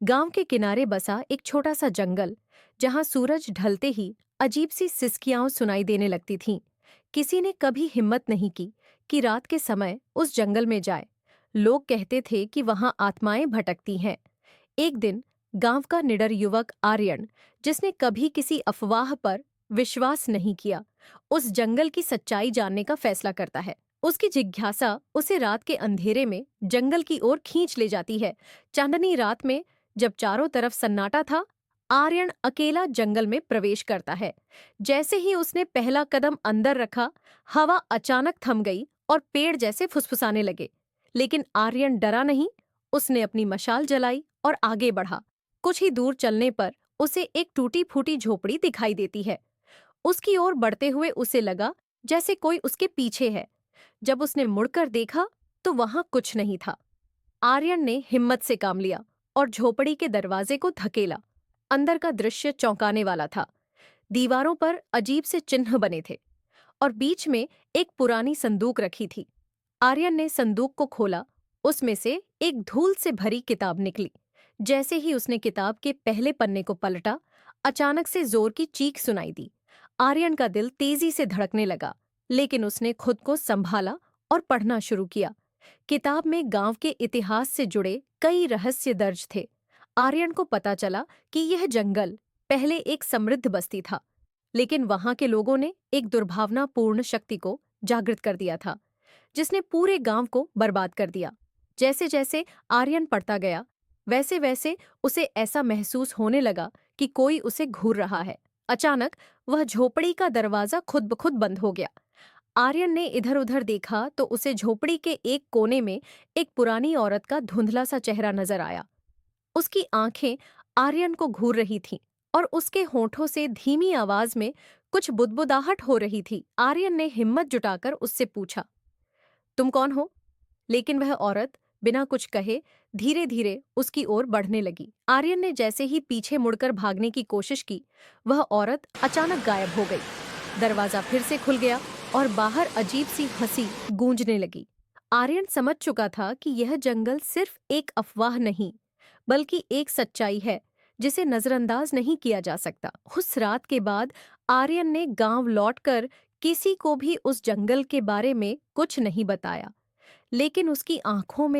गांव के किनारे बसा एक छोटा सा जंगल, जहां सूरज ढलते ही अजीब सी सिसकियां सुनाई देने लगती थीं। किसी ने कभी हिम्मत नहीं की कि रात के समय उस जंगल में जाए। लोग कहते थे कि वहां आत्माएं भटकती हैं। एक दिन गांव का निडर युवक आर्यन, जिसने कभी किसी अफवाह पर विश्वास नहीं किया, उस जंगल की सच्चाई जानने का फैसला करता है। उसकी जिज्ञासा उसे रात के अंधेरे में जंगल की ओर खींच ले जाती है। चांदनी रात में, जब चारों तरफ सन्नाटा था, आर्यन अकेला जंगल में प्रवेश करता है। जैसे ही उसने पहला कदम अंदर रखा, हवा अचानक थम गई और पेड़ जैसे फुसफुसाने लगे। लेकिन आर्यन डरा नहीं। उसने अपनी मशाल जलाई और आगे बढ़ा। कुछ ही दूर चलने पर उसे एक टूटी फूटी झोपड़ी दिखाई देती है। उसकी ओर बढ़ते हुए उसे लगा जैसे कोई उसके पीछे है। जब उसने मुड़कर देखा तो वहां कुछ नहीं था। आर्यन ने हिम्मत से काम लिया और झोपड़ी के दरवाजे को धकेला। अंदर का दृश्य चौंकाने वाला था। दीवारों पर अजीब से चिन्ह बने थे और बीच में एक पुरानी संदूक रखी थी। आर्यन ने संदूक को खोला। उसमें से एक धूल से भरी किताब निकली। जैसे ही उसने किताब के पहले पन्ने को पलटा, अचानक से जोर की चीख सुनाई दी। आर्यन का दिल तेजी से धड़कने लगा, लेकिन उसने खुद को संभाला और पढ़ना शुरू किया। किताब में गांव के इतिहास से जुड़े कई रहस्य दर्ज थे। आर्यन को पता चला कि यह जंगल पहले एक समृद्ध बस्ती था, लेकिन वहां के लोगों ने एक दुर्भावनापूर्ण शक्ति को जागृत कर दिया था, जिसने पूरे गांव को बर्बाद कर दिया। जैसे जैसे आर्यन पढ़ता गया, वैसे वैसे उसे ऐसा महसूस होने लगा कि कोई उसे घूर रहा है। अचानक वह झोपड़ी का दरवाजा खुद ब खुद बंद हो गया। आर्यन ने इधर उधर देखा तो उसे झोपड़ी के एक कोने में एक पुरानी औरत का धुंधला सा चेहरा नजर आया। उसकी आंखें आर्यन को घूर रही थीं और उसके होठों से धीमी आवाज में कुछ बुदबुदाहट हो रही थी। आर्यन ने हिम्मत जुटाकर उससे पूछा, तुम कौन हो? लेकिन वह औरत बिना कुछ कहे धीरे धीरे उसकी ओर बढ़ने लगी। आर्यन ने जैसे ही पीछे मुड़कर भागने की कोशिश की, वह औरत अचानक गायब हो गई। दरवाजा फिर से खुल गया और बाहर अजीब सी हंसी गूंजने लगी। आर्यन समझ चुका था कि यह जंगल सिर्फ एक अफवाह नहीं, बल्कि एक सच्चाई है जिसे नजरअंदाज नहीं किया जा सकता। उस रात के बाद आर्यन ने गांव लौटकर किसी को भी उस जंगल के बारे में कुछ नहीं बताया, लेकिन उसकी आंखों में